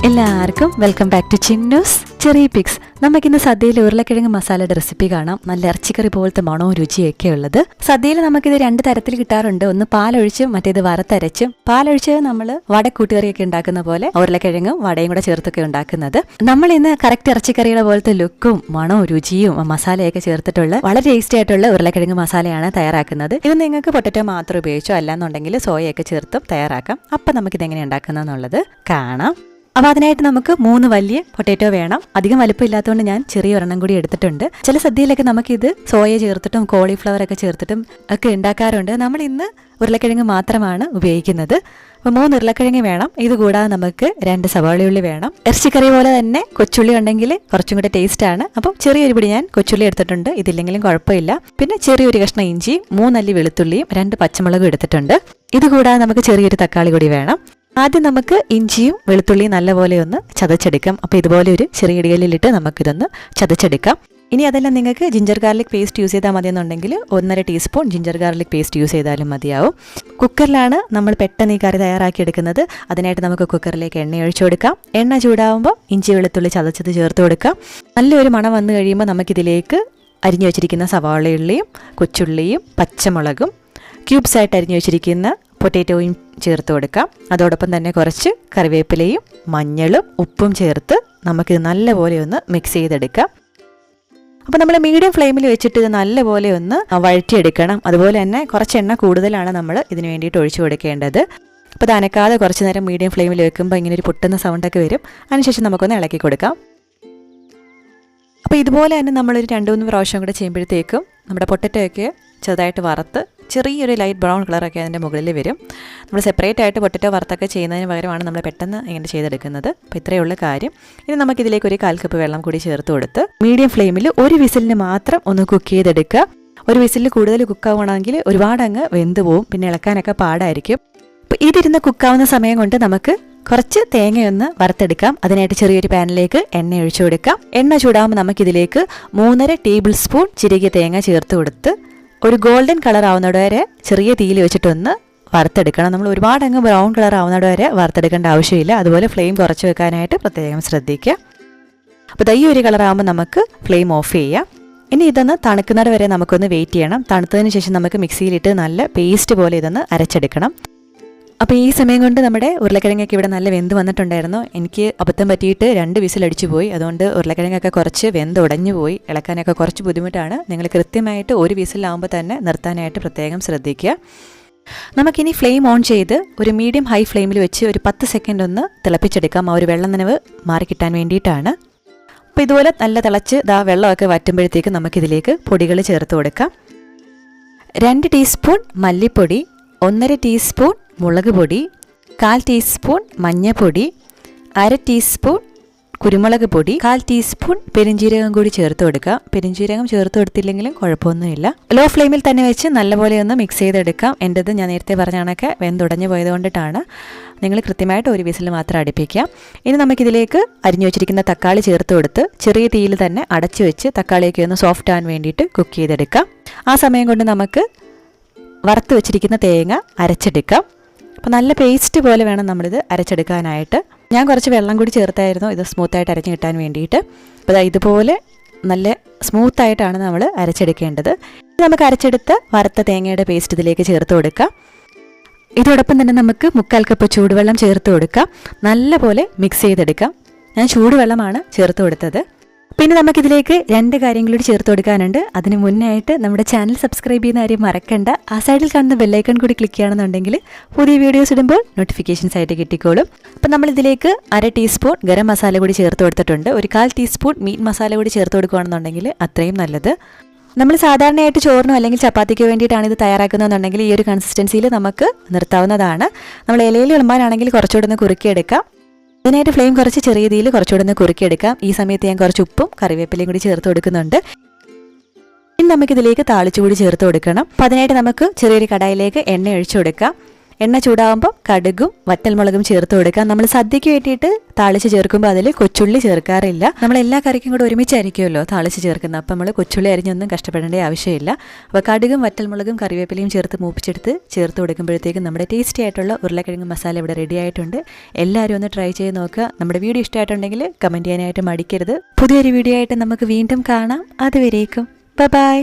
എല്ലാവർക്കും welcome back to Chinnu's Cherrypicks. നമുക്കിന്ന് സദ്യയിൽ ഉരുളക്കിഴങ്ങ് മസാലയുടെ റെസിപ്പി കാണാം. നല്ല ഇറച്ചിക്കറി പോലത്തെ മണവും രുചിയൊക്കെ ഉള്ളത്. സദ്യയിൽ നമുക്കിത് രണ്ട് തരത്തിൽ കിട്ടാറുണ്ട്. ഒന്ന് പാലൊഴിച്ചും മറ്റേത് വറുത്തരച്ചും. പാലൊഴിച്ച് നമ്മൾ വട കൂട്ടുകറിയൊക്കെ ഉണ്ടാക്കുന്ന പോലെ ഉരുളക്കിഴങ്ങും വടയും കൂടെ ചേർത്തൊക്കെ ഉണ്ടാക്കുന്നത്. നമ്മൾ ഇന്ന് കറക്റ്റ് ഇറച്ചിക്കറിയുടെ പോലത്തെ ലുക്കും മണവും രുചിയും മസാലയൊക്കെ ചേർത്തിട്ടുള്ള വളരെ ടേസ്റ്റി ആയിട്ടുള്ള ഉരുളക്കിഴങ്ങ് മസാലയാണ് തയ്യാറാക്കുന്നത്. ഇത് നിങ്ങൾക്ക് പൊട്ടറ്റോ മാത്രം ഉപയോഗിച്ചോ അല്ലാന്നുണ്ടെങ്കിൽ സോയയൊക്കെ ചേർത്തും തയ്യാറാക്കാം. അപ്പം നമുക്കിത് എങ്ങനെ ഉണ്ടാക്കുന്നതെന്നുള്ളത് കാണാം. അപ്പോൾ അതിനായിട്ട് നമുക്ക് 3 വലിയ പൊട്ടാറ്റോ വേണം. അധികം വലുപ്പം ഇല്ലാത്തതുകൊണ്ട് ഞാൻ ചെറിയ ഒരെണ്ണം കൂടി എടുത്തിട്ടുണ്ട്. ചില സദ്യയിലൊക്കെ നമുക്കിത് സോയ ചേർത്തിട്ടും കോളിഫ്ലവർ ഒക്കെ ചേർത്തിട്ടും ഒക്കെ ഉണ്ടാക്കാറുണ്ട്. നമ്മൾ ഇന്ന് ഉരുളക്കിഴങ്ങ് മാത്രമാണ് ഉപയോഗിക്കുന്നത്. അപ്പോൾ 3 ഉരുളക്കിഴങ്ങ് വേണം. ഇത് കൂടാതെ നമുക്ക് 2 സവാളയുള്ളി വേണം. ഇറച്ചിക്കറി പോലെ തന്നെ കൊച്ചുള്ളി ഉണ്ടെങ്കിൽ കുറച്ചും കൂടെ ടേസ്റ്റ് ആണ്. അപ്പോൾ ചെറിയൊരു പിടി ഞാൻ കൊച്ചുള്ളി എടുത്തിട്ടുണ്ട്. ഇതില്ലെങ്കിലും കുഴപ്പമില്ല. പിന്നെ ചെറിയൊരു കഷ്ണം ഇഞ്ചി, 3 അല്ലി വെളുത്തുള്ളിയും 2 പച്ചമുളകും എടുത്തിട്ടുണ്ട്. ഇത് കൂടാതെ നമുക്ക് ചെറിയൊരു തക്കാളി കൂടി വേണം. ആദ്യം നമുക്ക് ഇഞ്ചിയും വെളുത്തുള്ളിയും നല്ലപോലെ ഒന്ന് ചതച്ചെടുക്കാം. അപ്പോൾ ഇതുപോലെ ഒരു ചെറിയ ഇടികല്ലിലിട്ട് നമുക്കിതൊന്ന് ചതച്ചെടുക്കാം. ഇനി അതെല്ലാം നിങ്ങൾക്ക് ജിഞ്ചർ ഗാർലിക് പേസ്റ്റ് യൂസ് ചെയ്താൽ മതിയെന്നുണ്ടെങ്കിൽ 1.5 teaspoon ginger garlic paste use ചെയ്താലും മതിയാവും. കുക്കറിലാണ് നമ്മൾ പെട്ടെന്ന് ഈ കറി തയ്യാറാക്കി എടുക്കുന്നത്. അതിനായിട്ട് നമുക്ക് കുക്കറിലേക്ക് എണ്ണ ഒഴിച്ചു കൊടുക്കാം. എണ്ണ ചൂടാവുമ്പോൾ ഇഞ്ചി വെളുത്തുള്ളി ചതച്ചത് ചേർത്ത് കൊടുക്കാം. നല്ലൊരു മണം വന്നു കഴിയുമ്പോൾ നമുക്കിതിലേക്ക് അരിഞ്ഞു വെച്ചിരിക്കുന്ന സവാളയുള്ളിയും കൊച്ചുള്ളിയും പച്ചമുളകും ക്യൂബ്സ് ആയിട്ട് അരിഞ്ഞു വെച്ചിരിക്കുന്ന പൊട്ടാറ്റോയും ചേർത്ത് കൊടുക്കാം. അതോടൊപ്പം തന്നെ കുറച്ച് കറിവേപ്പിലയും മഞ്ഞളും ഉപ്പും ചേർത്ത് നമുക്കിത് നല്ലപോലെ ഒന്ന് മിക്സ് ചെയ്തെടുക്കാം. അപ്പോൾ നമ്മൾ മീഡിയം ഫ്ലെയിമിൽ വെച്ചിട്ട് ഇത് നല്ലപോലെ ഒന്ന് വഴറ്റിയെടുക്കണം. അതുപോലെ തന്നെ കുറച്ച് എണ്ണ കൂടുതലാണ് നമ്മൾ ഇതിന് വേണ്ടിയിട്ട് ഒഴിച്ചു കൊടുക്കേണ്ടത്. അപ്പോൾ ഇത് അനക്കാതെ കുറച്ച് നേരം മീഡിയം ഫ്ലെയിമിൽ വെക്കുമ്പോൾ ഇങ്ങനെ ഒരു പൊട്ടുന്ന സൗണ്ടൊക്കെ വരും. അതിനുശേഷം നമുക്കൊന്ന് ഇളക്കി കൊടുക്കാം. അപ്പോൾ ഇതുപോലെ തന്നെ നമ്മളൊരു 2-3 പ്രാവശ്യം കൂടെ ചെയ്യുമ്പോഴത്തേക്കും നമ്മുടെ പൊട്ടറ്റോയൊക്കെ ചെറുതായിട്ട് വറുത്ത് ചെറിയൊരു ലൈറ്റ് ബ്രൗൺ കളറൊക്കെ അതിൻ്റെ മുകളിൽ വരും. നമ്മൾ സെപ്പറേറ്റ് ആയിട്ട് പൊട്ടറ്റോ വറുത്തൊക്കെ ചെയ്യുന്നതിന് പകരമാണ് നമ്മൾ പെട്ടെന്ന് ഇങ്ങനെ ചെയ്തെടുക്കുന്നത്. അപ്പോൾ ഇത്രയുള്ള കാര്യം. ഇനി നമുക്കിതിലേക്ക് ഒരു 1/4 കപ്പ് വെള്ളം കൂടി ചേർത്ത് കൊടുത്ത് മീഡിയം ഫ്ലെയിമിൽ ഒരു വിസിലിന് മാത്രം ഒന്ന് കുക്ക് ചെയ്തെടുക്കുക. ഒരു വിസിലിൽ കൂടുതൽ കുക്കാവുകയാണെങ്കിൽ ഒരുപാട് അങ്ങ് വെന്ത് പോവും. പിന്നെ ഇളക്കാനൊക്കെ പാടായിരിക്കും. അപ്പോൾ ഇതിരുന്ന് കുക്കാവുന്ന സമയം കൊണ്ട് നമുക്ക് കുറച്ച് തേങ്ങയൊന്ന് വറുത്തെടുക്കാം. അതിനായിട്ട് ചെറിയൊരു പാനിലേക്ക് എണ്ണ ഒഴിച്ചു കൊടുക്കാം. എണ്ണ ചൂടാകുമ്പോൾ നമുക്കിതിലേക്ക് 3.5 ടേബിൾ സ്പൂൺ ചിരകിയ തേങ്ങ ചേർത്ത് കൊടുത്ത് ഒരു ഗോൾഡൻ കളർ ആവുന്നത് വരെ ചെറിയ തീയിൽ വെച്ചിട്ടൊന്ന് വറുത്തെടുക്കണം. നമ്മൾ ഒരുപാട് അങ്ങ് ബ്രൗൺ കളർ ആവുന്നത് വരെ വറുത്തെടുക്കേണ്ട ആവശ്യമില്ല. അതുപോലെ ഫ്ലെയിം കുറച്ച് വെക്കാനായിട്ട് പ്രത്യേകം ശ്രദ്ധിക്കുക. അപ്പോൾ ഈ ഒരു കളർ ആകുമ്പോൾ നമുക്ക് ഫ്ലെയിം ഓഫ് ചെയ്യാം. ഇനി ഇതൊന്ന് തണുക്കുന്നത് വരെ നമുക്കൊന്ന് വെയിറ്റ് ചെയ്യണം. തണുത്തതിന് ശേഷം നമുക്ക് മിക്സിയിലിട്ട് നല്ല പേസ്റ്റ് പോലെ ഇതൊന്ന് അരച്ചെടുക്കണം. അപ്പോൾ ഈ സമയം കൊണ്ട് നമ്മുടെ ഉരുളക്കിഴങ്ങൊക്കെ ഇവിടെ നല്ല വെന്ത് വന്നിട്ടുണ്ടായിരുന്നു. എനിക്ക് അബദ്ധം പറ്റിയിട്ട് 2 വിസിലടിച്ചു പോയി. അതുകൊണ്ട് ഉരുളക്കിഴങ്ങൊക്കെ കുറച്ച് വെന്തുടഞ്ഞു പോയി. ഇളക്കാനൊക്കെ കുറച്ച് ബുദ്ധിമുട്ടാണ്. നിങ്ങൾ കൃത്യമായിട്ട് ഒരു വിസിലാകുമ്പോൾ തന്നെ നിർത്താനായിട്ട് പ്രത്യേകം ശ്രദ്ധിക്കുക. നമുക്കിനി ഫ്ലെയിം ഓൺ ചെയ്ത് ഒരു മീഡിയം ഹൈ ഫ്ലെയിമിൽ വെച്ച് ഒരു 10 സെക്കൻഡ് ഒന്ന് തിളപ്പിച്ചെടുക്കാം. ആ ഒരു വെള്ളം നനവ് മാറിക്കിട്ടാൻ വേണ്ടിയിട്ടാണ്. അപ്പോൾ ഇതുപോലെ നല്ല തിളച്ച് വെള്ളമൊക്കെ വറ്റുമ്പോഴത്തേക്ക് നമുക്കിതിലേക്ക് പൊടികൾ ചേർത്ത് കൊടുക്കാം. 2 ടീസ്പൂൺ മല്ലിപ്പൊടി, 1.5 ടീസ്പൂൺ മുളക് പൊടി, 1/4 ടീസ്പൂൺ മഞ്ഞൾപ്പൊടി, 1/2 ടീസ്പൂൺ കുരുമുളക് പൊടി, 1/4 ടീസ്പൂൺ പെരിഞ്ജീരകം കൂടി ചേർത്ത് കൊടുക്കുക. പെരിഞ്ജീരകം ചേർത്ത് കൊടുത്തില്ലെങ്കിലും കുഴപ്പമൊന്നുമില്ല. ലോ ഫ്ലെയിമിൽ തന്നെ വെച്ച് നല്ലപോലെ ഒന്ന് മിക്സ് ചെയ്തെടുക്കാം. എൻ്റെത് ഞാൻ നേരത്തെ പറഞ്ഞ കണക്ക് വെന്തുടഞ്ഞു പോയത് കൊണ്ടിട്ടാണ്. നിങ്ങൾ കൃത്യമായിട്ട് ഒരു വിസിൽ മാത്രം അടുപ്പിക്കാം. ഇനി നമുക്കിതിലേക്ക് അരിഞ്ഞു വെച്ചിരിക്കുന്ന തക്കാളി ചേർത്ത് കൊടുത്ത് ചെറിയ തീയിൽ തന്നെ അടച്ചു വെച്ച് തക്കാളിയൊക്കെ ഒന്ന് സോഫ്റ്റ് ആവാൻ വേണ്ടിയിട്ട് കുക്ക് ചെയ്തെടുക്കാം. ആ സമയം കൊണ്ട് നമുക്ക് വറുത്ത് വെച്ചിരിക്കുന്ന തേങ്ങ അരച്ചെടുക്കാം. അപ്പോൾ നല്ല പേസ്റ്റ് പോലെ വേണം നമ്മളിത് അരച്ചെടുക്കാനായിട്ട്. ഞാൻ കുറച്ച് വെള്ളം കൂടി ചേർത്തായിരുന്നു ഇത് സ്മൂത്തായിട്ട് അരഞ്ഞു കിട്ടാൻ വേണ്ടിയിട്ട്. അപ്പോൾ ഇതുപോലെ നല്ല സ്മൂത്തായിട്ടാണ് നമ്മൾ അരച്ചെടുക്കേണ്ടത്. നമുക്ക് അരച്ചെടുത്ത വറുത്ത തേങ്ങയുടെ പേസ്റ്റ് ഇതിലേക്ക് ചേർത്ത് കൊടുക്കാം. ഇതോടൊപ്പം തന്നെ നമുക്ക് 1/4 കപ്പ് ചൂടുവെള്ളം ചേർത്ത് കൊടുക്കാം. നല്ലപോലെ മിക്സ് ചെയ്തെടുക്കാം. ഞാൻ ചൂടുവെള്ളമാണ് ചേർത്ത് കൊടുത്തത്. പിന്നെ നമുക്കിതിലേക്ക് 2 കാര്യങ്ങളൂടി ചേർത്ത് കൊടുക്കാനുണ്ട്. അതിന് മുന്നായിട്ട് നമ്മുടെ ചാനൽ സബ്സ്ക്രൈബ് ചെയ്യുന്ന കാര്യം മറക്കണ്ട. ആ സൈഡിൽ കാണുന്ന ബെല്ലൈക്കൺ കൂടി ക്ലിക്ക് ചെയ്യുകയാണെന്നുണ്ടെങ്കിൽ പുതിയ വീഡിയോസ് ഇടുമ്പോൾ നോട്ടിഫിക്കേഷൻസ് ആയിട്ട് കിട്ടിക്കോളും. അപ്പം നമ്മളിതിലേക്ക് 1/2 ടീസ്പൂൺ ഗരം മസാല കൂടി ചേർത്ത് കൊടുത്തിട്ടുണ്ട്. ഒരു 1/4 ടീസ്പൂൺ മീറ്റ് മസാല കൂടി ചേർത്ത് കൊടുക്കുകയാണെന്നുണ്ടെങ്കിൽ അത്രയും നല്ലത്. നമ്മൾ സാധാരണയായിട്ട് ചോറിനോ അല്ലെങ്കിൽ ചപ്പാത്തിക്കോ വേണ്ടിയിട്ടാണ് ഇത് തയ്യാറാക്കുന്നതെന്നുണ്ടെങ്കിൽ ഈ ഒരു കൺസിസ്റ്റൻസിയിൽ നമുക്ക് നിർത്താവുന്നതാണ്. നമ്മൾ ഇലയിൽ വിളമ്പാനാണെങ്കിൽ കുറച്ചുകൂടെ ഒന്ന് കുറുക്കിയെടുക്കാം. അതിനായിട്ട് ഫ്ലെയിം കുറച്ച് ചെറിയ തീയിൽ കുറച്ചുകൂടെ ഒന്ന് കുറുക്കിയെടുക്കാം. ഈ സമയത്ത് ഞാൻ കുറച്ച് ഉപ്പും കറിവേപ്പിലയും കൂടി ചേർത്ത് കൊടുക്കുന്നുണ്ട്. ഇനി നമുക്കിതിലേക്ക് താളിച്ചു കൂടി ചേർത്ത് കൊടുക്കണം. അപ്പോൾ അതിനായിട്ട് നമുക്ക് ചെറിയൊരു കടായിലേക്ക് എണ്ണ ഒഴിച്ചു കൊടുക്കാം. എണ്ണ ചൂടാകുമ്പോൾ കടുകും വറ്റൽമുളകും ചേർത്ത് കൊടുക്കാം. നമ്മൾ സദ്യക്ക് വേണ്ടിയിട്ട് താളിച്ച് ചേർക്കുമ്പോൾ അതിൽ കൊച്ചുള്ളി ചേർക്കാറില്ല. നമ്മൾ എല്ലാ കറിക്കും കൂടെ ഒരുമിച്ചായിരിക്കുമല്ലോ താളിച്ച് ചേർക്കുന്നത്. അപ്പം നമ്മൾ കൊച്ചുള്ളി അരിഞ്ഞൊന്നും കഷ്ടപ്പെടേണ്ട ആവശ്യമില്ല. അപ്പോൾ കടുകും വറ്റൽമുളകും കറിവേപ്പിലയും ചേർത്ത് മൂപ്പിച്ചെടുത്ത് ചേർത്ത് കൊടുക്കുമ്പോഴത്തേക്കും നമ്മുടെ ടേസ്റ്റി ആയിട്ടുള്ള ഉരുളക്കിഴങ്ങ് മസാല ഇവിടെ റെഡി ആയിട്ടുണ്ട്. എല്ലാവരും ഒന്ന് ട്രൈ ചെയ്ത് നോക്കുക. നമ്മുടെ വീഡിയോ ഇഷ്ടമായിട്ടുണ്ടെങ്കിൽ കമൻറ്റ് ചെയ്യാനായിട്ട് മടിക്കരുത്. പുതിയൊരു വീഡിയോ ആയിട്ട് നമുക്ക് വീണ്ടും കാണാം. അതുവരേക്കും ബൈ.